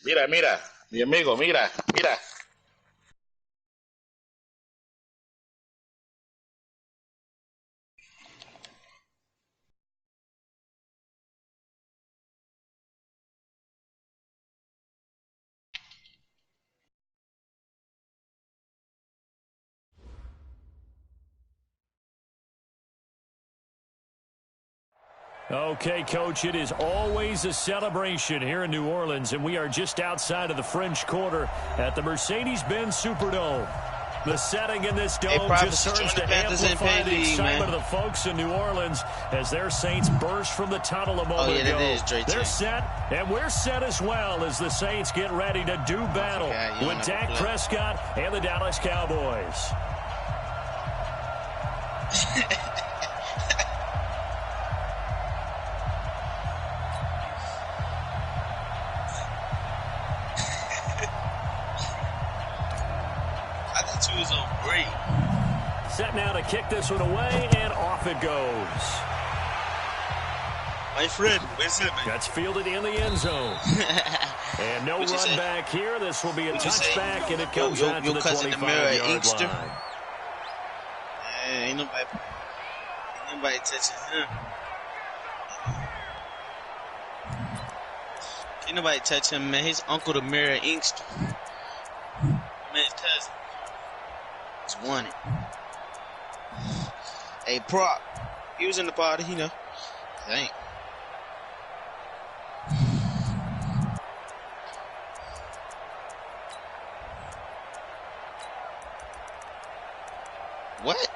Mira, mira, mi amigo, mira, mira. Okay, Coach, it is always a celebration here in New Orleans, and we are just outside of the French Quarter at the Mercedes-Benz Superdome. The setting in this dome just serves to amplify the excitement of the folks in New Orleans as their Saints burst from the tunnel a moment ago. They're set, and we're set as well as the Saints get ready to do battle with Dak Prescott and the Dallas Cowboys. Set now to kick this one away, and off it goes. My friend, where's it? That's fielded in the end zone. And no run back here. This will be a touchback, and it comes out to the 25-yard line. Ain't nobody touching him. Ain't nobody touch him, man. His uncle, the Mayor Inkster. Man's cousin. Just won it. Hey, Prop. He was in the party, you know. Dang. What?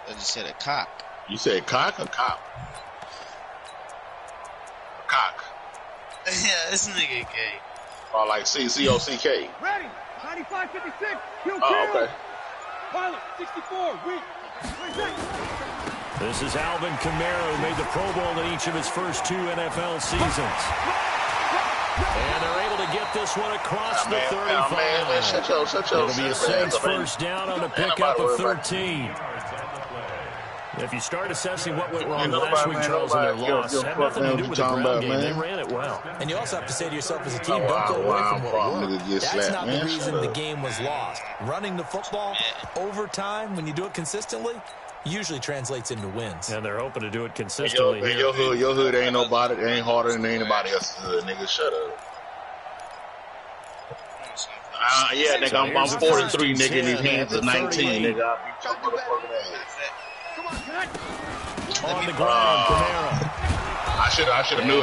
I just said a cock. You said cock or cop? A cock. Yeah, this nigga gay. Or like C-O-C-K. Ready. 95-56. Kill. Okay. Pilot, 64. Weak. This is Alvin Kamara, who made the Pro Bowl in each of his first 2 NFL seasons. And they're able to get this one across the 35. It'll be a Saints first down on a pickup of 13. If you start assessing what went wrong last week, Charles, in their loss, had nothing to do with the ground game. They ran it well. And you also have to say to yourself as a team, don't go away from what worked. That's not the reason the game was lost. Running the football over time, when you do it consistently, usually translates into wins. And they're hoping to do it consistently. Hey, your hood ain't nobody. It ain't harder than anybody else's hood, nigga. Shut up. Yeah, nigga, I'm 43, nigga, and his hands is 19, nigga. I'll beat your motherfucking ass. On the ground, Kamara. I should have knew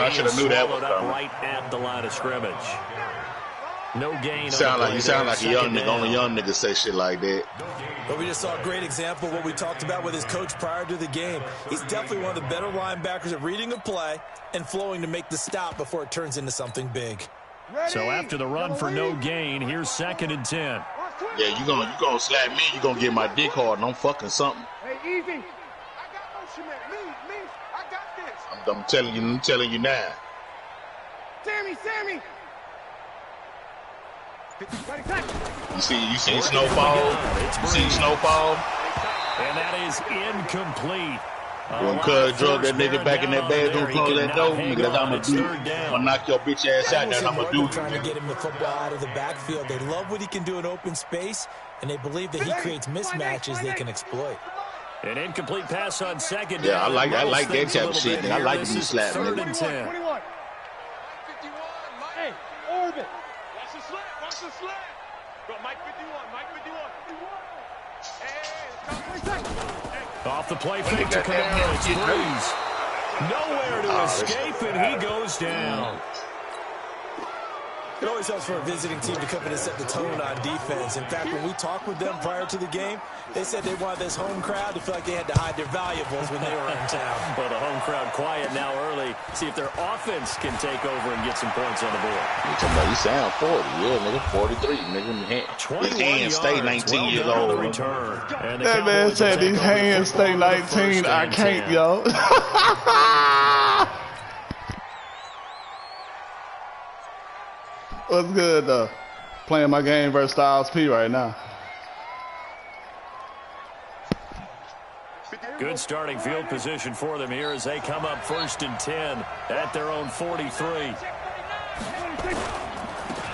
that was coming. Right at the line of scrimmage. No gain. You sound like a young nigga. Only young niggas say shit like that. But we just saw a great example of what we talked about with his coach prior to the game. He's definitely one of the better linebackers at reading a play and flowing to make the stop before it turns into something big. So after the run for no gain, here's 2nd and 10. Yeah, you gonna slap me, you gonna get my dick hard and I'm fucking something. Hey, easy. I got motion, man. Me. I got this. I'm telling you now. Sammy. You see Snowfall? You see Snowfall? And that is incomplete. When Cuz drug that nigga back in that bedroom, close that door, nigga, that's how I'm gonna do. I'm gonna knock your bitch ass out. That's how I'm gonna do. Trying to get him the football out of the backfield. They love what he can do in open space, and they believe that he creates mismatches they can exploit. An incomplete pass on 2nd. Yeah, I like that type of shit. I like to be slapped, nigga. 3rd and 10. 51. Hey, Orbit. Watch the slap. Go, Mike 51. Hey, off the play fake to Kamara. It's Breeze. Nowhere to escape, and he goes down. It always helps for a visiting team to come in and set the tone on defense. In fact, when we talked with them prior to the game, they said they wanted this home crowd to feel like they had to hide their valuables when they were in town. Well, the home crowd quiet now early. See if their offense can take over and get some points on the board. You sound 40, yeah, nigga, 43, nigga. His hands stay 19 years old. Return. That man said these hands stay 19. I can't, yo. What's good, though? Playing my game versus Styles P right now. Good starting field position for them here as they come up 1st and 10 at their own 43.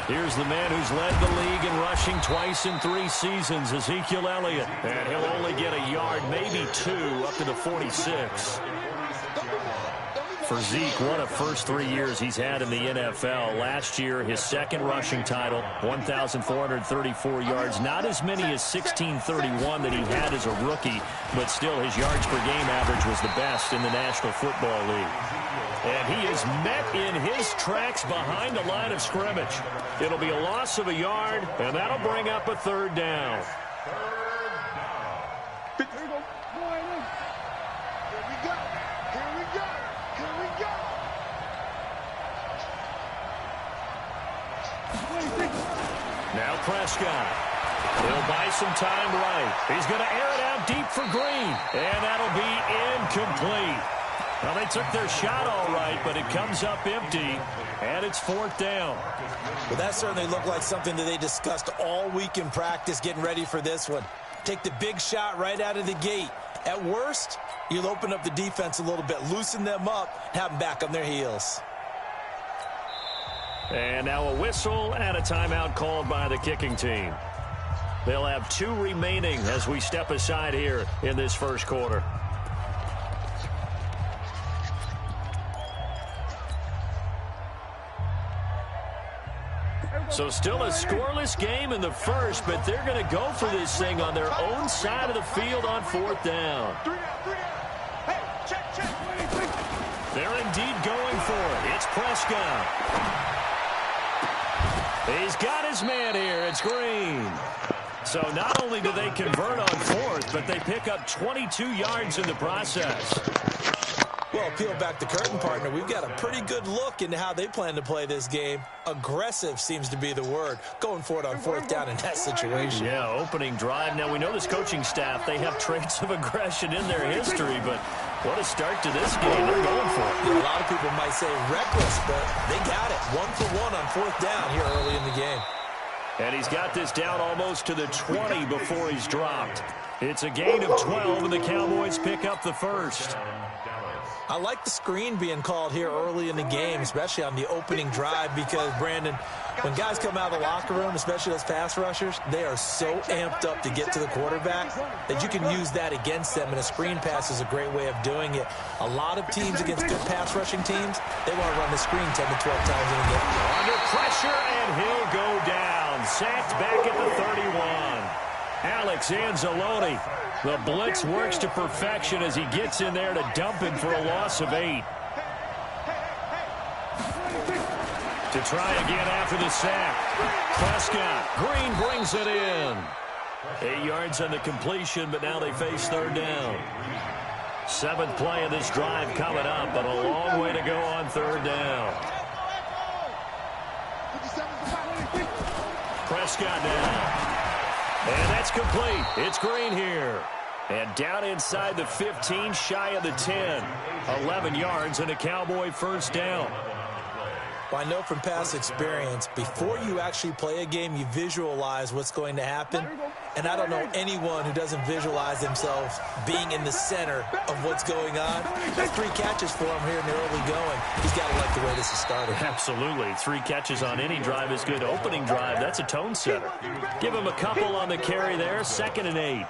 Here's the man who's led the league in rushing twice in 3 seasons, Ezekiel Elliott. And he'll only get a yard, maybe 2, up to the 46. For Zeke, what a first 3 years he's had in the NFL. Last year, his 2nd rushing title, 1,434 yards. Not as many as 1,631 that he had as a rookie, but still his yards per game average was the best in the National Football League. And he is met in his tracks behind the line of scrimmage. It'll be a loss of a yard, and that'll bring up a 3rd down. Now Prescott. He'll buy some time right. He's going to air it out deep for Green. And that'll be incomplete. Well, they took their shot all right, but it comes up empty, and it's 4th down. Well, that certainly looked like something that they discussed all week in practice, getting ready for this one. Take the big shot right out of the gate. At worst, you'll open up the defense a little bit, loosen them up, have them back on their heels. And now a whistle and a timeout called by the kicking team. They'll have 2 remaining as we step aside here in this first quarter. So still a scoreless game in the first, but they're going to go for this thing on their own side of the field on 4th down. They're indeed going for it. It's Prescott. He's got his man here. It's Green. So not only do they convert on 4th, but they pick up 22 yards in the process. Well, peel back the curtain, partner. We've got a pretty good look into how they plan to play this game. Aggressive seems to be the word. Going for it on 4th down in that situation. Yeah, opening drive. Now, we know this coaching staff, they have traits of aggression in their history, but what a start to this game. They're going for it. Yeah, a lot of people might say reckless, but they got it. 1 for 1 on 4th down here early in the game. And he's got this down almost to the 20 before he's dropped. It's a gain of 12, and the Cowboys pick up the first. I like the screen being called here early in the game, especially on the opening drive, because, Brandon, when guys come out of the locker room, especially those pass rushers, they are so amped up to get to the quarterback that you can use that against them, and a screen pass is a great way of doing it. A lot of teams against good pass rushing teams, they want to run the screen 10 to 12 times in a game. Under pressure, and he'll go down. Sacked back at the 31. Alex Anzalone. The blitz works to perfection as he gets in there to dump him for a loss of 8. To try again after the sack. Prescott. Green brings it in. 8 yards on the completion, but now they face 3rd down. 7th play of this drive coming up, but a long way to go on 3rd down. Prescott now. And that's complete. It's Green here. And down inside the 15, shy of the 10. 11 yards and a Cowboy 1st down. Well, I know from past experience, before you actually play a game, you visualize what's going to happen. And I don't know anyone who doesn't visualize themselves being in the center of what's going on. That's 3 catches for him here in the early going. He's got to like the way this is started. Absolutely. 3 catches on any drive is good. Opening drive, that's a tone setter. Give him a couple on the carry there. 2nd and 8.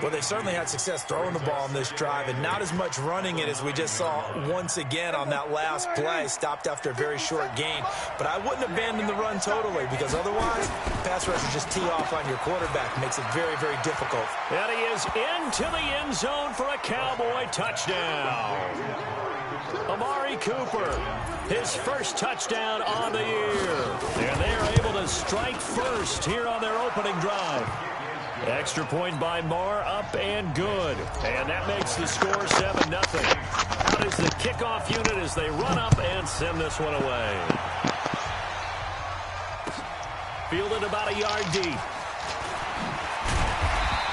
Well, they certainly had success throwing the ball on this drive, and not as much running it as we just saw once again on that last play. Stopped after a very short gain. But I wouldn't abandon the run totally, because otherwise, pass rushers just tee off on your quarterback. Makes it very, very difficult. And he is into the end zone for a Cowboy touchdown. Amari Cooper, his first touchdown on the year. And they are able to strike first here on their opening drive. Extra point by Marr, up and good. And that makes the score 7-0. Out is the kickoff unit as they run up and send this one away. Fielded about a yard deep.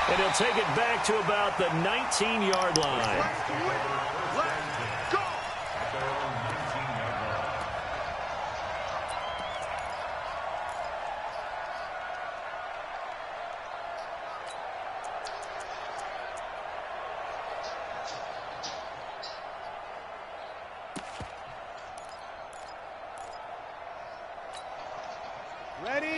And he'll take it back to about the 19-yard line.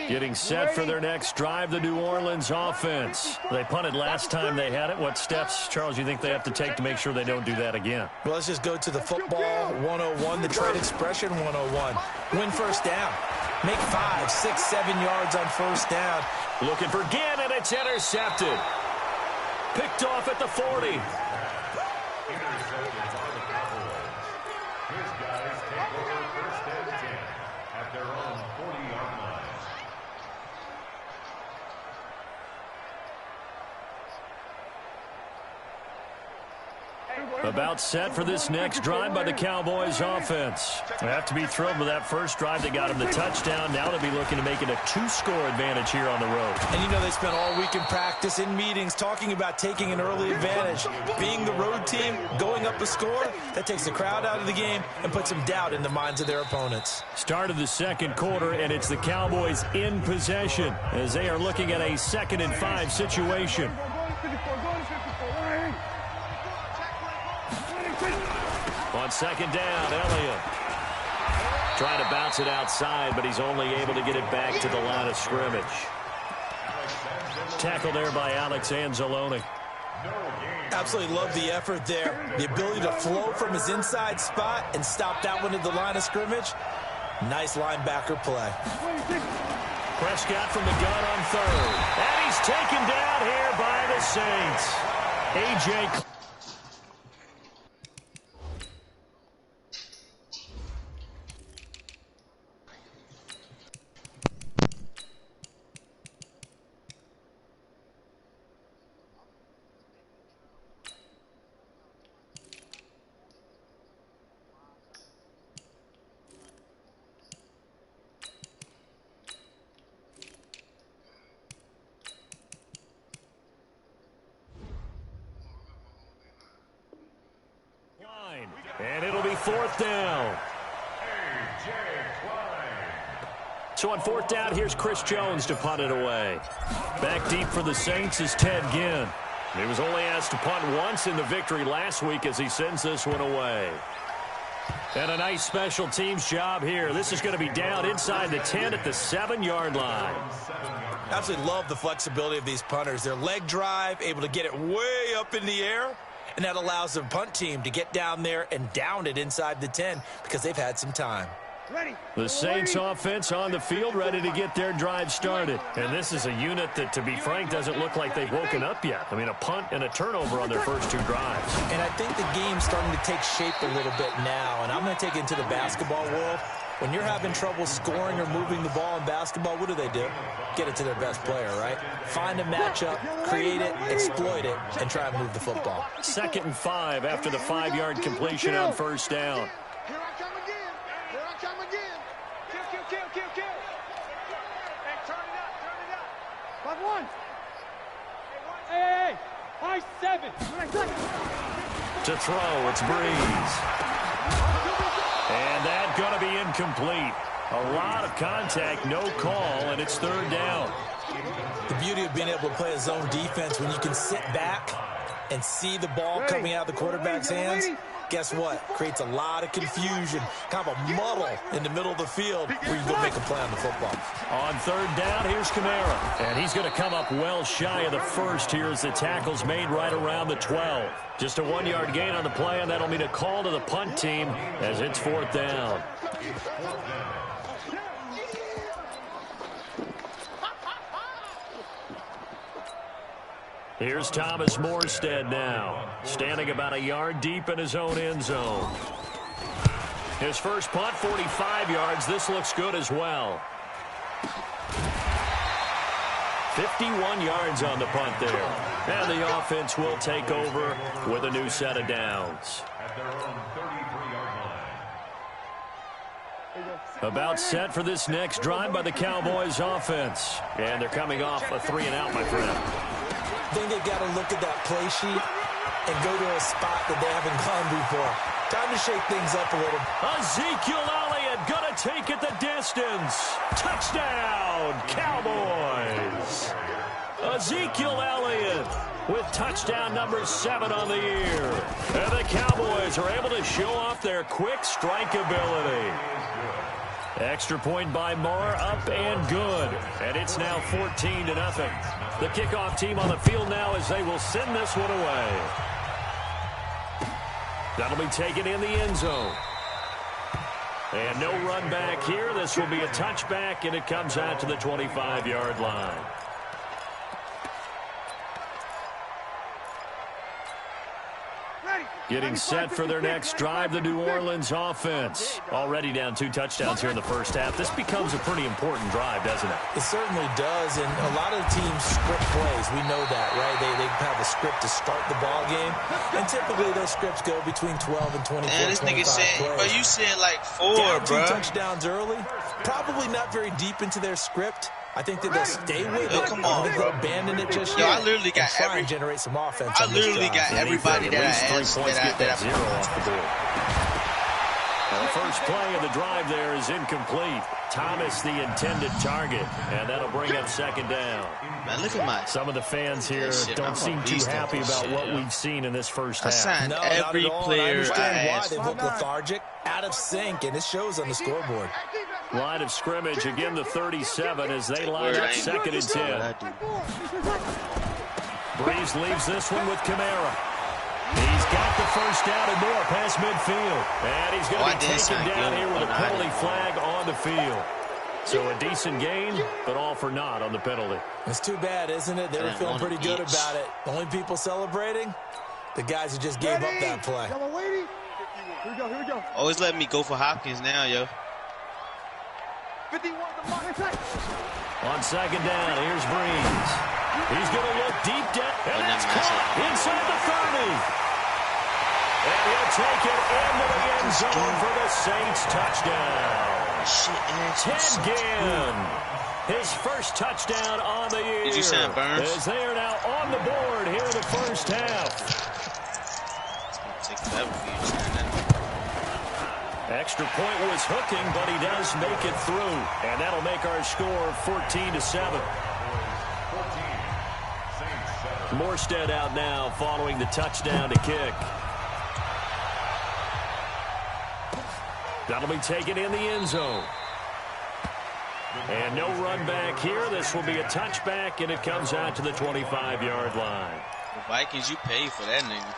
Getting set for their next drive, the New Orleans offense. They punted last time they had it. What steps, Charles, you think they have to take to make sure they don't do that again? Well, let's just go to the football 101, the trade expression 101. Win first down. Make 5, 6, 7 yards on first down. Looking for Ginn, and it's intercepted. Picked off at the 40. About set for this next drive by the Cowboys offense. They have to be thrilled with that first drive. They got him the touchdown. Now they'll be looking to make it a 2-score advantage here on the road. And you know they spent all week in practice, in meetings, talking about taking an early advantage. Being the road team, going up a score, that takes the crowd out of the game and puts some doubt in the minds of their opponents. Start of the second quarter, and it's the Cowboys in possession as they are looking at a 2nd and 5 situation. On second down, Elliott trying to bounce it outside, but he's only able to get it back to the line of scrimmage. Tackle there by Alex Anzalone. Absolutely love the effort there. The ability to flow from his inside spot and stop that one at the line of scrimmage. Nice linebacker play. Prescott from the gun on 3rd. And he's taken down here by the Saints. A.J. And it'll be 4th down. So on 4th down, here's Chris Jones to punt it away. Back deep for the Saints is Ted Ginn. He was only asked to punt once in the victory last week as he sends this one away. And a nice special teams job here. This is going to be down inside the 10 at the 7-yard line. Absolutely love the flexibility of these punters. Their leg drive, able to get it way up in the air. And that allows the punt team to get down there and down it inside the 10 because they've had some time. The Saints offense on the field ready to get their drive started. And this is a unit that, to be frank, doesn't look like they've woken up yet. I mean, a punt and a turnover on their first 2 drives. And I think the game's starting to take shape a little bit now. And I'm going to take it into the basketball world. When you're having trouble scoring or moving the ball in basketball, what do? Get it to their best player, right? Find a matchup, create it, exploit it, and try and move the football. 2nd and 5 after the 5-yard completion on first down. Here I come again. Here I come again. Kill. Hey, turn it up. 5-1. Hey. 5-7. To throw, it's Breeze. And that's going to be incomplete. A lot of contact, no call, and it's 3rd down. The beauty of being able to play a zone defense when you can sit back and see the ball coming out of the quarterback's hands, guess what? Creates a lot of confusion, kind of a muddle in the middle of the field where you go make a play on the football. On 3rd down, here's Kamara. And he's going to come up well shy of the first here as the tackle's made right around the 12. Just a 1-yard gain on the play, and that'll mean a call to the punt team as it's 4th down. Here's Thomas Morstead now, standing about a yard deep in his own end zone. His first punt, 45 yards. This looks good as well. 51 yards on the punt there. And the offense will take over with a new set of downs. About set for this next drive by the Cowboys offense. And they're coming off a 3-and-out, my friend. I think they've got to look at that play sheet and go to a spot that they haven't gone before. Time to shake things up a little. Ezekiel Elliott gonna take it the distance. Touchdown, Cowboys. Ezekiel Elliott with touchdown number 7 on the year. And the Cowboys are able to show off their quick strike ability. Extra point by Marr, up and good. And it's now 14-0. The kickoff team on the field now as they will send this one away. That'll be taken in the end zone. And no run back here. This will be a touchback, and it comes out to the 25-yard line. Getting set for their next drive, the New Orleans offense. Already down 2 touchdowns here in the first half. This becomes a pretty important drive, doesn't it? It certainly does, and a lot of teams script plays. We know that, right? They have a script to start the ball game, and typically those scripts go between 12 and 24, Man, this nigga said, plays. but you said like 4, down bro. 2 touchdowns early. Probably not very deep into their script. I think that they'll stay with it. Come on, they'll abandon it just Yo, yet. I literally got try and generate some offense. I literally got everybody that I asked that zero off the board. And the first play of the drive there is incomplete. Thomas the intended target, and that'll bring up second down. Man, look at my. Some of the fans here don't seem too happy about what we've seen in this first half. I signed No, every player I understand why asked. they look lethargic, out of sync, and it shows on the scoreboard. Line of scrimmage, again the 37 as they line up second and 10. Breeze leaves this one with Kamara. He's got the first down and more past midfield. And he's going to be taken down here with a penalty flag on the field. So a decent gain, but all for naught on the penalty. It's too bad, isn't it? They were feeling pretty good about it. The only people celebrating, the guys who just gave up that play. Here we go. Always letting me go for Hopkins now, yo. 51 to On second down, here's Breeze. He's going to look deep down, and that's caught inside the 30. And he'll take it into the end zone for the Saints touchdown. Ted Ginn, his first touchdown on the year. Did you say Burns? As they are now on the board here in the first half. Take that for you, Shannon. Extra point was hooking, but he does make it through. And that'll make our score 14-7. Morstead out now following the touchdown to kick. That'll be taken in the end zone. And no run back here. This will be a touchback, and it comes out to the 25-yard line. The Vikings, you paid for that nigga.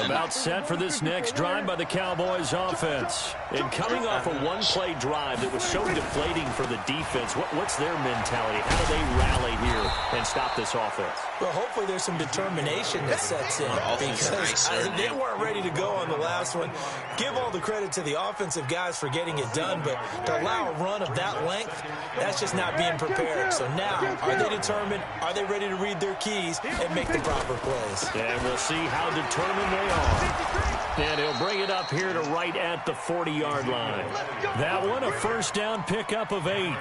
About set for this next drive by the Cowboys offense. And coming off a one-play drive that was so deflating for the defense, what's their mentality? How do they rally here and stop this offense? Well, hopefully there's some determination that sets in because they weren't ready to go on the last one. Give all the credit to the offensive guys for getting it done, but to allow a run of that length, that's just not being prepared. So now, are they determined? Are they ready to read their keys and make the proper plays? And we'll see how determined they are. And he'll bring it up here to right at the 40-yard line. That one, a first down pickup of 8.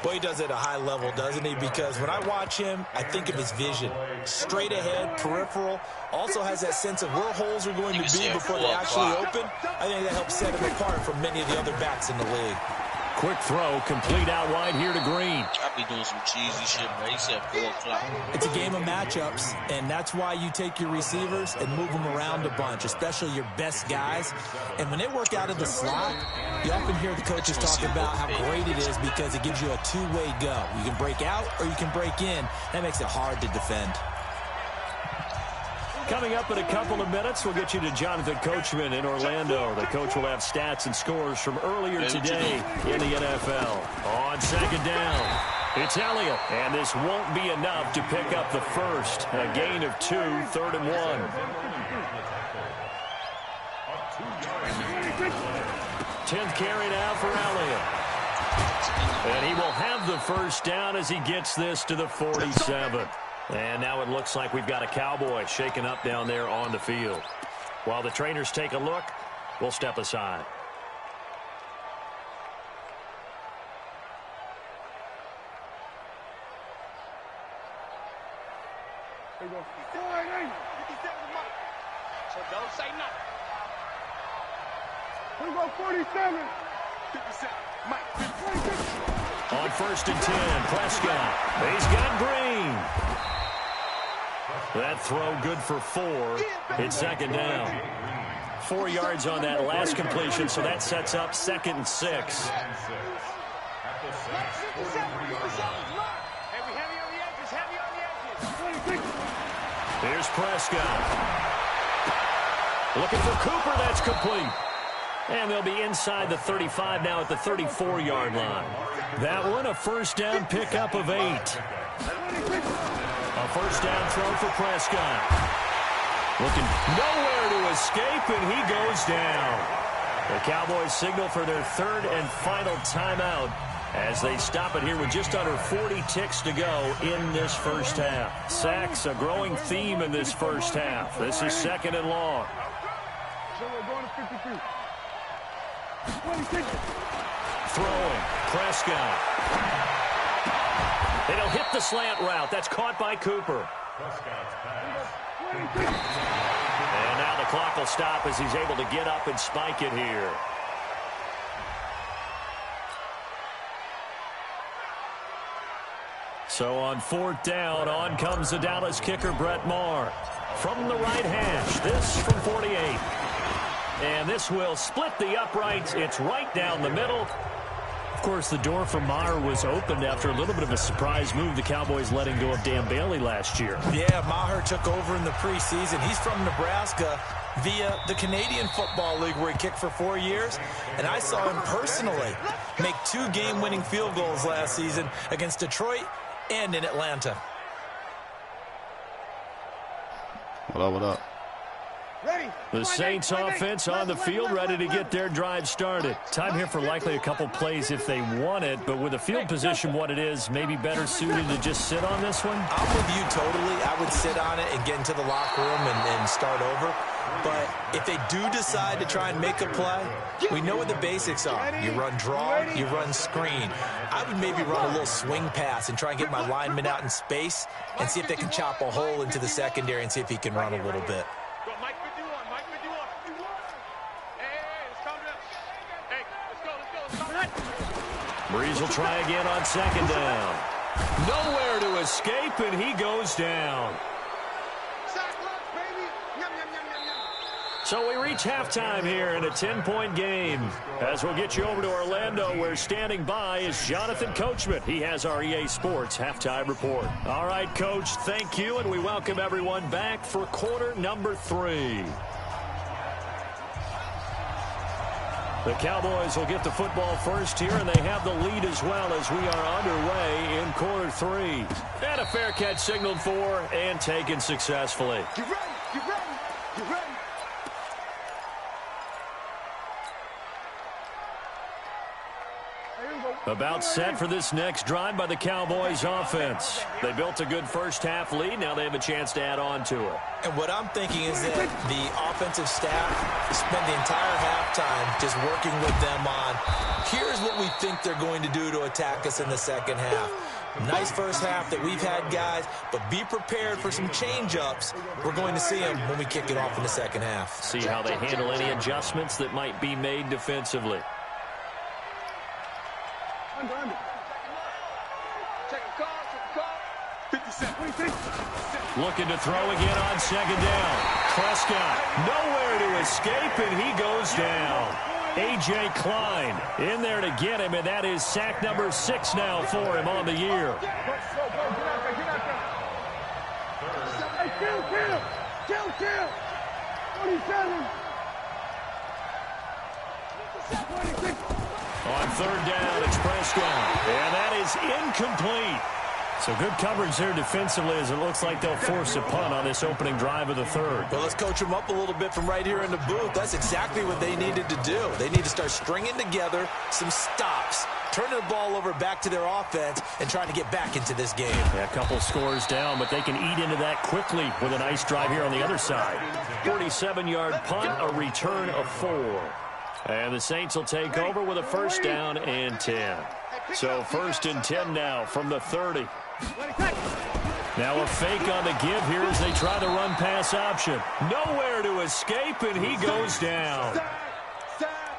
Boy, he does it at a high level, doesn't he? Because when I watch him, I think of his vision. Straight ahead, peripheral. Also has that sense of where holes are going to be before they actually open. I think that helps set him apart from many of the other backs in the league. Quick throw, complete out wide here to Green. I be doing some cheesy shit, bro. He said 4 o'clock. It's a game of matchups, and that's why you take your receivers and move them around a bunch, especially your best guys. And when they work out of the slot, you often hear the coaches talk about how great it is because it gives you a two-way go. You can break out or you can break in. That makes it hard to defend. Coming up in a couple of minutes, we'll get you to Jonathan Coachman in Orlando. The coach will have stats and scores from earlier today in the NFL. On second down, it's Elliott. And this won't be enough to pick up the first. A gain of 2, 3rd and 1. 10th carry now for Elliott. And he will have the first down as he gets this to the 47. And now it looks like we've got a Cowboy shaken up down there on the field. While the trainers take a look, we'll step aside. So don't say nothing. We go 47. 57. Mike, 26. On 1st and 10, Prescott. He's got Green. That throw good for 4. It's second down. 4 yards on that last completion, so that sets up 2nd and 6. Here's Prescott. Looking for Cooper. That's complete. And they'll be inside the 35 now at the 34-yard line. That one, a first down pickup of 8. A first down throw for Prescott. Looking nowhere to escape, and he goes down. The Cowboys signal for their 3rd and final timeout as they stop it here with just under 40 ticks to go in this first half. Sacks, a growing theme in this first half. This is 2nd and long. Throwing, Prescott. They don't hit the slant route. That's caught by Cooper. And now the clock will stop as he's able to get up and spike it here. So on 4th down, on comes the Dallas kicker, Brett Maher. From the right hash, this from 48. And this will split the uprights. It's right down the middle. Of course, the door for Maher was opened after a little bit of a surprise move. The Cowboys letting go of Dan Bailey last year. Yeah, Maher took over in the preseason. He's from Nebraska via the Canadian Football League, where he kicked for 4 years. And I saw him personally make 2 game-winning field goals last season against Detroit and in Atlanta. What up, what up? The Saints offense on the field, ready to get their drive started. Time here for likely a couple plays if they want it, but with the field position what it is, maybe better suited to just sit on this one? I'm with you totally. I would sit on it and get into the locker room and start over. But if they do decide to try and make a play, we know what the basics are. You run draw, you run screen. I would maybe run a little swing pass and try and get my lineman out in space and see if they can chop a hole into the secondary and see if he can run a little bit. Breeze will try again on 2nd down. Nowhere to escape, and he goes down. So we reach halftime here in a 10-point game. As we'll get you over to Orlando, where standing by is Jonathan Coachman. He has our EA Sports halftime report. All right, Coach, thank you, and we welcome everyone back for quarter number 3. The Cowboys will get the football first here, and they have the lead as well as we are underway in quarter 3. And a fair catch signaled for and taken successfully. Get ready, get ready, get ready. About set for this next drive by the Cowboys offense. They built a good first half lead. Now they have a chance to add on to it. And what I'm thinking is that the offensive staff spent the entire halftime just working with them on, here's what we think they're going to do to attack us in the second half. Nice first half that we've had, guys, but be prepared for some change-ups. We're going to see them when we kick it off in the second half. See how they handle any adjustments that might be made defensively. Under. Check the call. 50 cents. Looking to throw again on 2nd down. Prescott nowhere to escape, and he goes down. A.J. Klein in there to get him, and that is sack number 6 now for him on the year. Kill. 27. On 3rd down, it's Prescott, and that is incomplete. So good coverage there defensively as it looks like they'll force a punt on this opening drive of the 3rd. Well, let's coach them up a little bit from right here in the booth. That's exactly what they needed to do. They need to start stringing together some stops, turning the ball over back to their offense, and trying to get back into this game. Yeah, a couple scores down, but they can eat into that quickly with a nice drive here on the other side. 47-yard punt, a return of 4. And the Saints will take over with a first down and 10. So 1st and 10 now from the 30. Now a fake on the give here as they try the run-pass option. Nowhere to escape, and he goes down.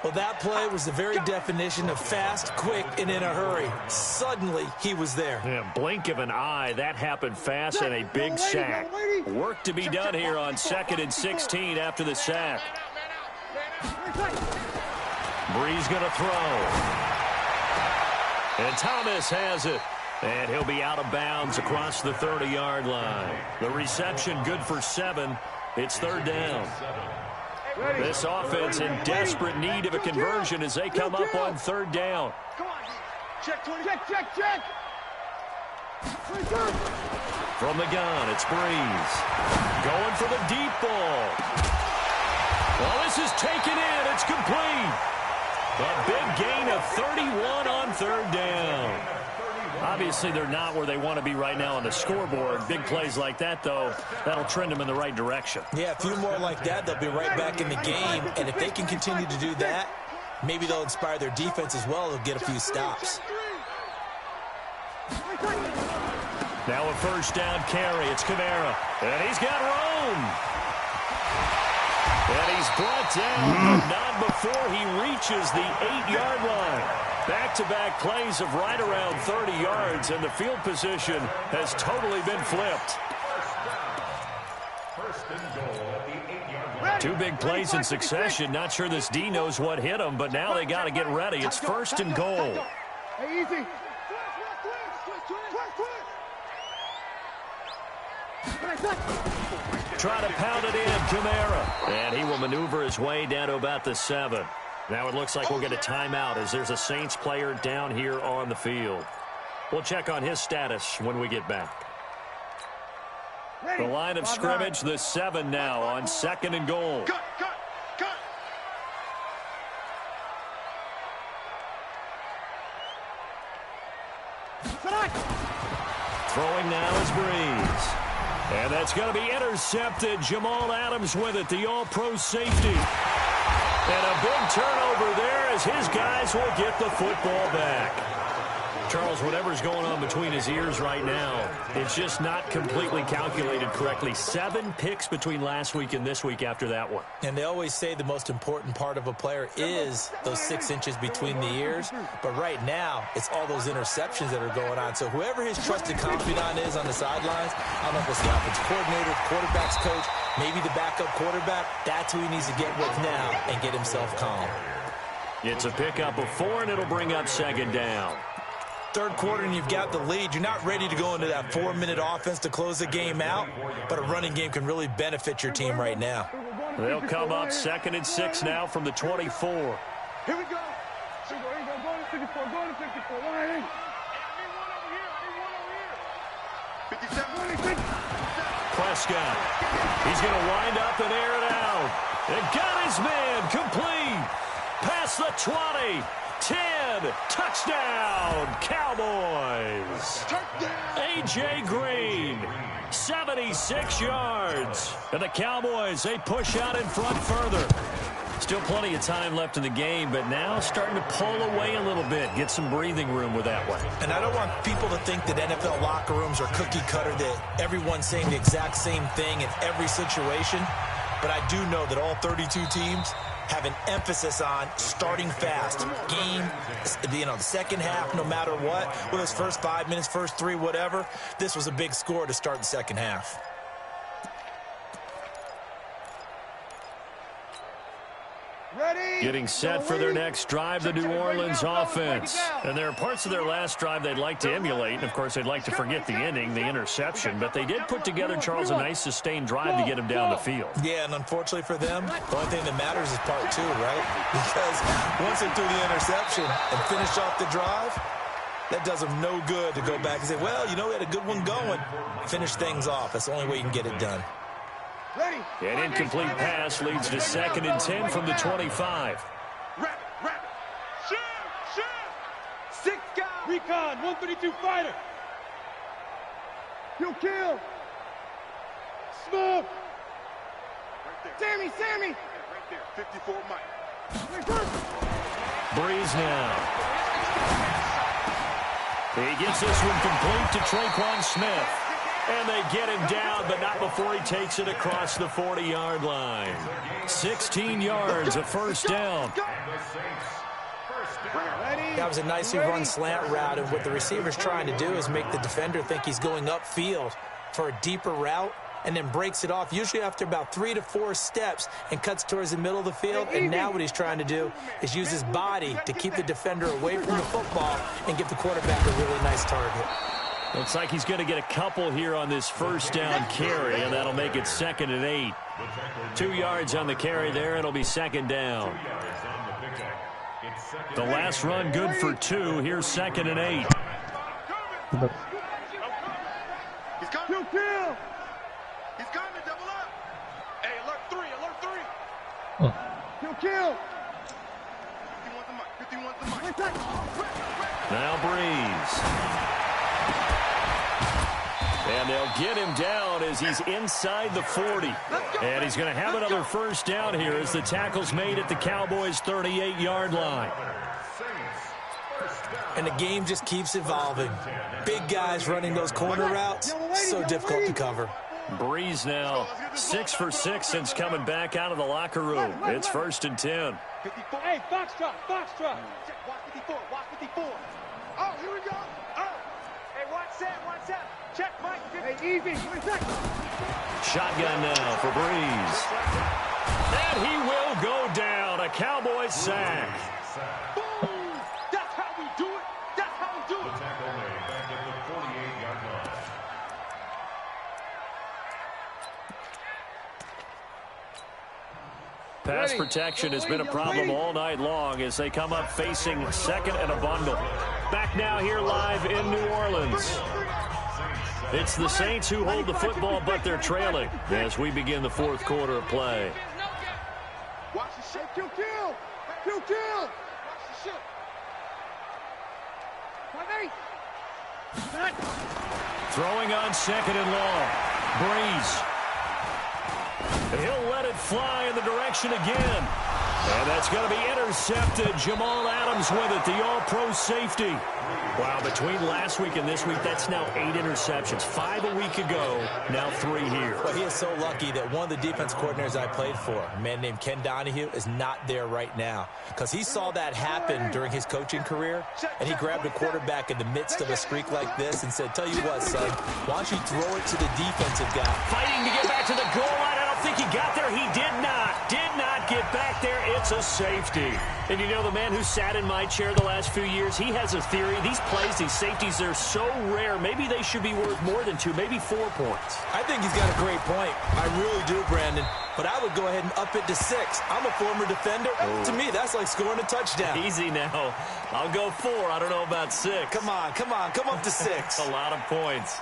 Well, that play was the very definition of fast, quick, and in a hurry. Suddenly, he was there. Yeah, blink of an eye, that happened fast, and a big sack. Work to be done here on 2nd and 16 after the sack. Bree's going to throw. And Thomas has it. And he'll be out of bounds across the 30-yard line. The reception good for 7. It's 3rd down. This offense in desperate need of a conversion as they come up on 3rd down. Come on. Check, 20. Check. From the gun, it's Breeze. Going for the deep ball. Well, this is taken in. It's complete. A big gain of 31 on 3rd down. Obviously, they're not where they want to be right now on the scoreboard. Big plays like that, though, that'll trend them in the right direction. Yeah, a few more like that, they'll be right back in the game. And if they can continue to do that, maybe they'll inspire their defense as well. They'll get a few stops. Now a 1st down carry. It's Kamara. And he's got room. And he's brought down, but not before he reaches the 8-yard line. Back-to-back plays of right around 30 yards, and the field position has totally been flipped. 2 big plays in succession. Not sure this D knows what hit him, but now they got to get ready. It's 1st and goal. Hey, easy. Try to pound it in, Kamara. And he will maneuver his way down to about the 7. Now it looks like we'll get a timeout as there's a Saints player down here on the field. We'll check on his status when we get back. The line of scrimmage, the 7 now on 2nd and goal. Cut. Throwing now is Breeze. And that's going to be intercepted. Jamal Adams with it, the all-pro safety. And a big turnover there as his guys will get the football back. Charles, whatever's going on between his ears right now, it's just not completely calculated correctly. 7 picks between last week and this week after that one. And they always say the most important part of a player is those 6 inches between the ears. But right now, it's all those interceptions that are going on. So whoever his trusted confidant is on the sidelines, I don't know if it's the offensive coordinator, the quarterback's coach, maybe the backup quarterback, that's who he needs to get with now and get himself calm. It's a pickup of 4, and it'll bring up 2nd down. 3rd quarter and you've got the lead. You're not ready to go into that 4-minute offense to close the game out, but a running game can really benefit your team right now. They'll come up 2nd and 6 now from the 24. Here we go. Go to 54. Go to 54. I need one over here. 57. Prescott. He's going to wind up and air it out. And got his man complete. Past the 20. 10, touchdown, Cowboys. A.J. Green, 76 yards. And the Cowboys, they push out in front further. Still plenty of time left in the game, but now starting to pull away a little bit, get some breathing room with that one. And I don't want people to think that NFL locker rooms are cookie cutter, that everyone's saying the exact same thing in every situation. But I do know that all 32 teams have an emphasis on starting fast. Game, the second half, no matter what, whether it's first 5 minutes, first 3, whatever, this was a big score to start the second half. Getting set for their next drive, the New Orleans offense. And there are parts of their last drive they'd like to emulate. And, of course, they'd like to forget the ending, the interception. But they did put together, Charles, a nice sustained drive to get them down the field. Yeah, and unfortunately for them, the only thing that matters is part 2, right? Because once they threw the interception and finished off the drive, that does them no good to go back and say, well, we had a good one going. Finish things off. That's the only way you can get it done. An incomplete pass leads to 2nd and 10 from the 25. Shoot! 6 guys. Recon, 132 fighter. Kill. Smoke. Sammy. Right there, 54 Mike. Breeze now. He gets this one complete to Traquan Smith. And they get him down, but not before he takes it across the 40-yard line. 16 yards, a first down. That was a nicely run slant route, and what the receiver's trying to do is make the defender think he's going upfield for a deeper route, and then breaks it off, usually after about 3 to 4 steps, and cuts towards the middle of the field. And now what he's trying to do is use his body to keep the defender away from the football and give the quarterback a really nice target. Looks like he's going to get a couple here on this first down carry, and that'll make it 2nd and 8. 2 yards on the carry there. It'll be 2nd down. The last run good for 2. Here's 2nd and 8. He's coming. Kill. He's coming. Double up. Hey, alert 3. Alert 3. Kill. 51 the mic. Now Breeze. And they'll get him down as he's inside the 40. And he's going to have another first down here as the tackle's made at the Cowboys' 38-yard line. And the game just keeps evolving. Big guys running those corner routes, so difficult to cover. Breeze now 6 for 6 since coming back out of the locker room. It's 1st and 10. 54. Hey, Foxtrot. Watch 54. Oh, here we go. Oh. Hey, watch that. Check, Mike. Hey, easy. Shotgun now for Breeze. And he will go down. A Cowboys sack. Boom. That's how we do it. The tackle made back at the 48-yard line. Pass protection has been a problem all night long as they come up facing 2nd and a bundle. Back now here live in New Orleans. It's the Saints who hold the football, but they're trailing as we begin the 4th quarter of play. Watch the shit. Kill. Watch the shit. Throwing on 2nd and long. Breeze. He'll let it fly in the direction again. And that's going to be intercepted. Jamal Adams with it, the all-pro safety. Wow, between last week and this week, that's now 8 interceptions. 5 a week ago, now 3 here. Well, he is so lucky that one of the defense coordinators I played for, a man named Ken Donahue, is not there right now. Because he saw that happen during his coaching career, and he grabbed a quarterback in the midst of a streak like this and said, tell you what, son, why don't you throw it to the defensive guy? Fighting to get back to the goal line. I don't think he got there. He did not get back there. It's a safety. And you know, the man who sat in my chair the last few years, he has a theory. These plays, these safeties, they're so rare. Maybe they should be worth more than 2, maybe 4 points. I think he's got a great point. I really do, Brandon. But I would go ahead and up it to 6. I'm a former defender. To me, that's like scoring a touchdown. Easy now. I'll go 4. I don't know about 6. Come on. Come up to 6. A lot of points.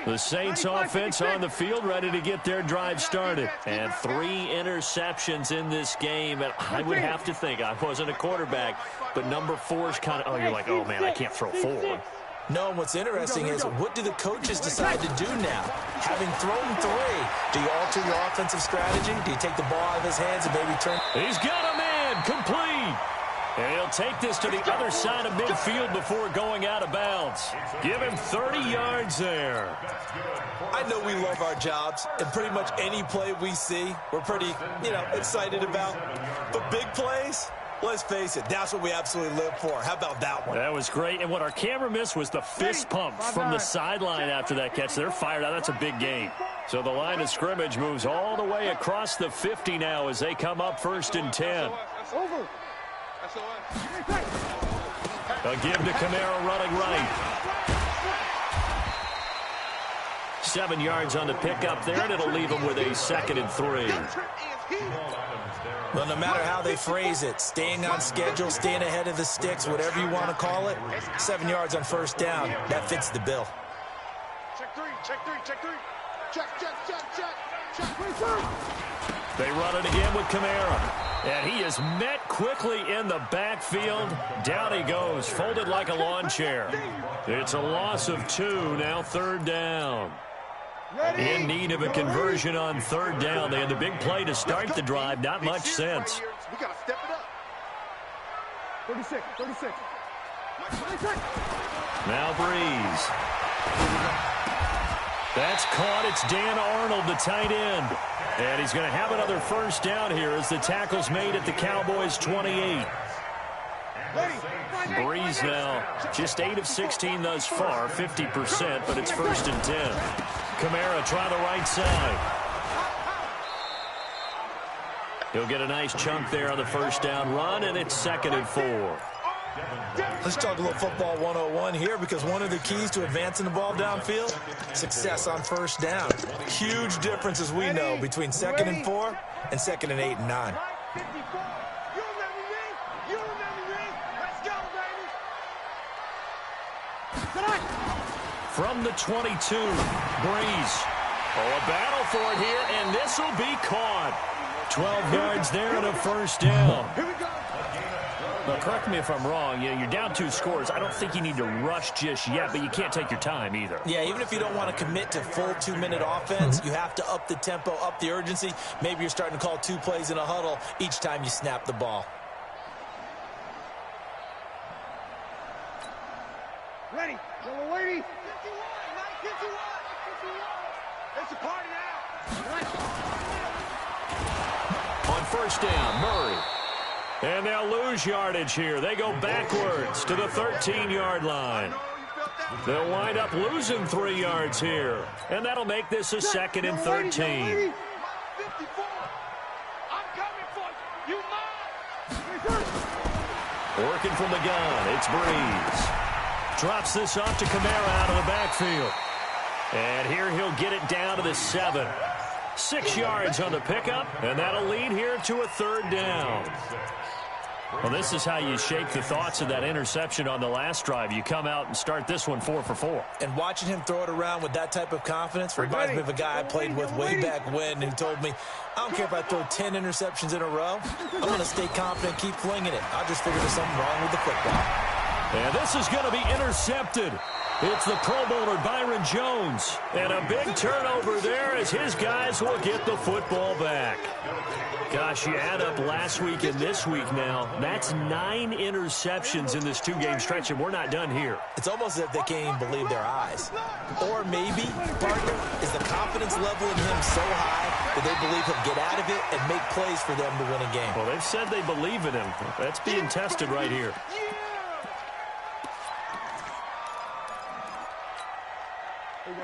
The Saints offense on the field, ready to get their drive started. And 3 interceptions in this game. And I would have to think, I wasn't a quarterback, but number 4 is kind of, you're like, oh, man, I can't throw 4. No, and what's interesting is, what do the coaches decide to do now? Having thrown 3, do you alter your offensive strategy? Do you take the ball out of his hands and maybe turn? He's got a man, complete. And he'll take this to the other side of midfield before going out of bounds. Give him 30 yards there. I know we love our jobs, and pretty much any play we see, we're pretty, excited about. But big plays, let's face it, that's what we absolutely live for. How about that one? That was great. And what our camera missed was the fist pump from the sideline after that catch. They're fired out. That's a big gain. So the line of scrimmage moves all the way across the 50 now as they come up 1st and 10. Over. A give to Kamara running right. 7 yards on the pickup there, and it'll leave him with a 2nd and 3. Well, no matter how they phrase it, staying on schedule, staying ahead of the sticks, whatever you want to call it, 7 yards on 1st down, that fits the bill. Check 3. They run it again with Kamara. And he is met quickly in the backfield. Down he goes, folded like a lawn chair. It's a loss of 2, now 3rd down. In need of a conversion on 3rd down. They had the big play to start the drive, not much sense. We got to step it up. 36. Now Breeze. That's caught. It's Dan Arnold, the tight end. And he's going to have another first down here as the tackle's made at the Cowboys' 28. Breeze now just 8 of 16 thus far, 50%, but it's 1st and 10. Kamara try the right side. He'll get a nice chunk there on the first down run, and it's 2nd and 4. Let's talk a little football 101 here, because one of the keys to advancing the ball downfield, success on first down. Huge difference, as we know, between 2nd and 4 and 2nd and 8 and 9. From the 22, Breeze. Oh, a battle for it here, and this will be caught. 12 yards there and a first down. Now, correct me if I'm wrong. You're down 2 scores. I don't think you need to rush just yet, but you can't take your time either. Yeah, even if you don't want to commit to full 2-minute offense, you have to up the tempo, up the urgency. Maybe you're starting to call 2 plays in a huddle each time you snap the ball. Ready, little lady. 51, 51. It's a party now. On first down, Murray. And they'll lose yardage here. They go backwards to the 13-yard line. They'll wind up losing 3 yards here. And that'll make this a 2nd and 13. 54. I'm coming for you. You mine. Working from the gun, it's Breeze. Drops this off to Kamara out of the backfield. And here he'll get it down to the 7. 6 yards on the pickup, and that'll lead here to a 3rd down. Well, this is how you shake the thoughts of that interception on the last drive. You come out and start this one 4 for 4. And watching him throw it around with that type of confidence reminds me of a guy I played with way back when who told me, I don't care if I throw 10 interceptions in a row. I'm going to stay confident, keep flinging it. I just figured there's something wrong with the football. And this is going to be intercepted. It's the Pro Bowler, Byron Jones. And a big turnover there as his guys will get the football back. Gosh, you add up last week and this week now. That's 9 interceptions in this 2-game stretch, and we're not done here. It's almost as if they can't even believe their eyes. Or maybe, partner, is the confidence level in him so high that they believe he'll get out of it and make plays for them to win a game. Well, they've said they believe in him. That's being tested right here.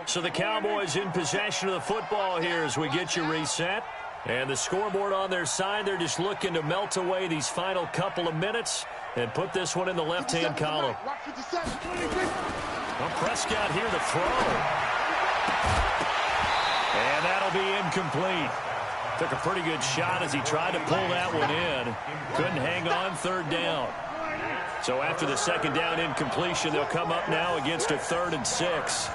So the Cowboys in possession of the football here as we get you reset. And the scoreboard on their side, they're just looking to melt away these final couple of minutes and put this one in the left-hand column. Well, Prescott here to throw. And that'll be incomplete. Took a pretty good shot as he tried to pull that one in. Couldn't hang on, 3rd down. So after the 2nd down incompletion, they'll come up now against a 3rd and 6.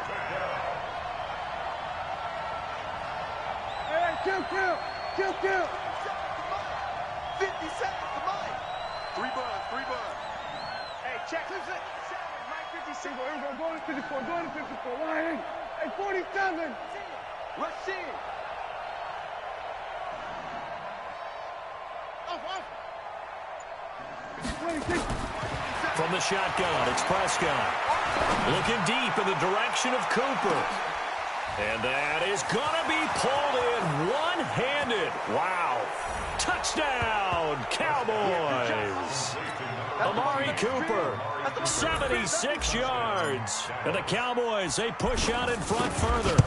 Kill. 50 seconds to mine. 3 buns. Hey, check. 7, Mike 56. Go to 54. Hey, 47. Let's see it. Off. From the shotgun, it's Prescott. Looking deep in the direction of Cooper. And that is going to be pulled in one-handed. Wow. Touchdown, Cowboys. Amari Cooper, 76 yards. And the Cowboys, they push out in front further.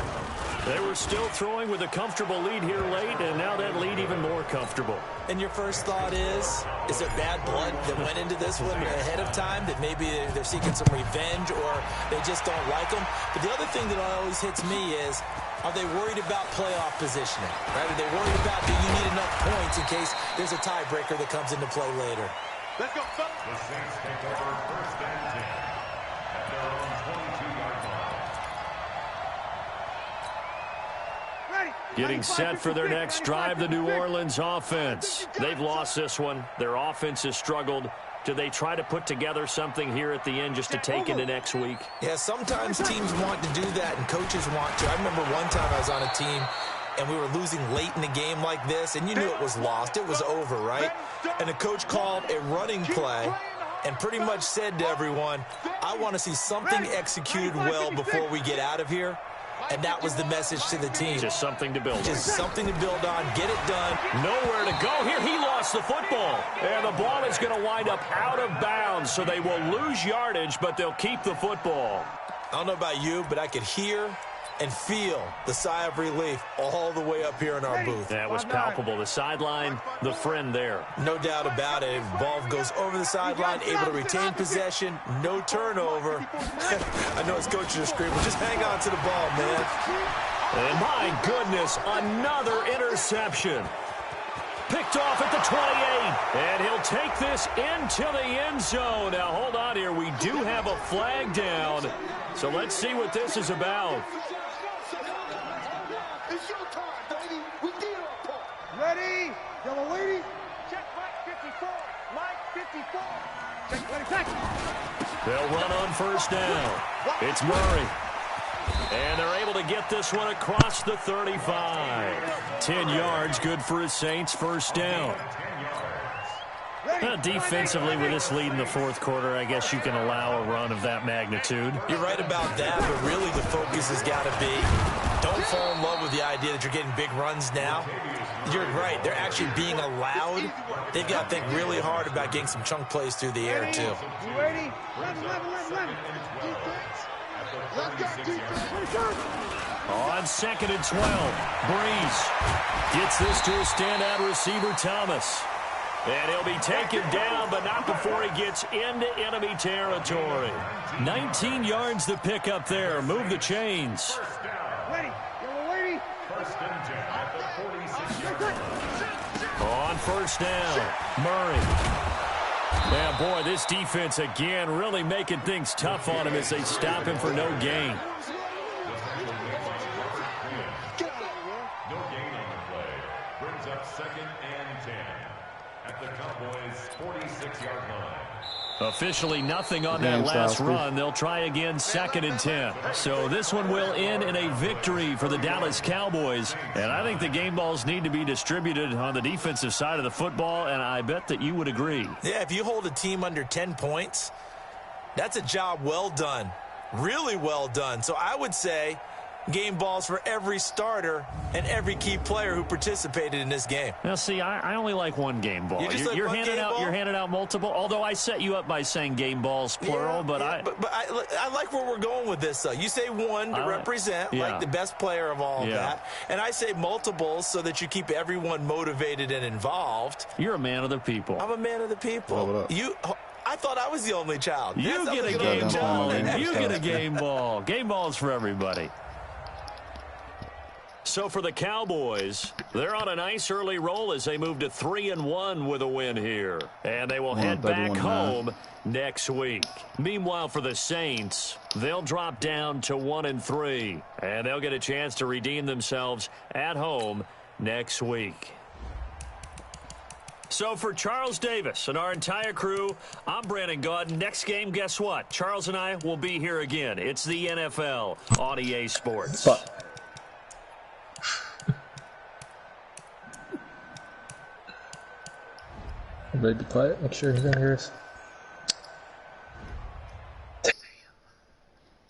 They were still throwing with a comfortable lead here late, and now that lead even more comfortable. And your first thought is there bad blood that went into this one ahead of time, that maybe they're seeking some revenge or they just don't like them? But the other thing that always hits me is, are they worried about playoff positioning? Right? Are they worried about, do you need enough points in case there's a tiebreaker that comes into play later? Let's go, fellas. Getting set for their next drive, the New Orleans offense. They've lost this one. Their offense has struggled. Do they try to put together something here at the end just to take into next week? Yeah, sometimes teams want to do that and coaches want to. I remember one time I was on a team and we were losing late in the game like this, and you knew it was lost. It was over, right? And the coach called a running play and pretty much said to everyone, I want to see something executed well before we get out of here. and that was the message to the team. Just something to build on. Just something to build on. Get it done. Nowhere to go here. He lost the football. And the ball is going to wind up out of bounds, so they will lose yardage, but they'll keep the football. I don't know about you, but I could hear and feel the sigh of relief all the way up here in our booth. That was palpable. The sideline, the friend there. No doubt about it. Ball goes over the sideline, able to retain possession, no turnover. I know his coaches are screaming, just hang on to the ball, man. And my goodness, another interception. Picked off at the 28, and he'll take this into the end zone. Now, hold on here. We do have a flag down, so let's see what this is about. It's your time, baby. We did our part. Ready? Yellow lady. Check Mike 54. Mike 54. Check, ready, check. They'll run on first down. It's Murray. And they're able to get this one across the 35. 10 yards, good for his Saints, first down. Defensively, with this lead in the fourth quarter, I guess you can allow a run of that magnitude. You're right about that, but really the focus has got to be, don't fall in love with the idea that you're getting big runs now. You're right. They're actually being allowed. They've got to think really hard about getting some chunk plays through the air, too. You ready? 11. On 2nd and 12, Breeze gets this to a standout receiver, Thomas. And he'll be taken down, but not before he gets into enemy territory. 19 yards to pick up there. Move the chains. Ready? Yellow lady. On first down, Murray. Yeah, boy, this defense again really making things tough on him as they stop him for no gain. No gain on the play. Brings up 2nd and 10 at the Cowboys' 46-yard line. Officially nothing on that last run. They'll try again 2nd and 10. So this one will end in a victory for the Dallas Cowboys. And I think the game balls need to be distributed on the defensive side of the football, and I bet that you would agree. Yeah, if you hold a team under 10 points, that's a job well done. Really well done. So I would say game balls for every starter and every key player who participated in this game. Now, see, I only like one game ball. You're handing out multiple. Although I set you up by saying game balls plural, but I like where we're going with this. Though you say one to represent like the best player of all that, and I say multiples so that you keep everyone motivated and involved. You're a man of the people. I'm a man of the people. I thought I was the only child. You get a game ball, and you get a game ball. Game balls for everybody. So for the Cowboys, they're on a nice early roll as they move to 3-1 with a win here. And they will head back home next week. Meanwhile, for the Saints, they'll drop down to 1-3. And they'll get a chance to redeem themselves at home next week. So for Charles Davis and our entire crew, I'm Brandon Gaudin. Next game, guess what? Charles and I will be here again. It's the NFL on EA Sports. Everybody be quiet. Make sure he's in here.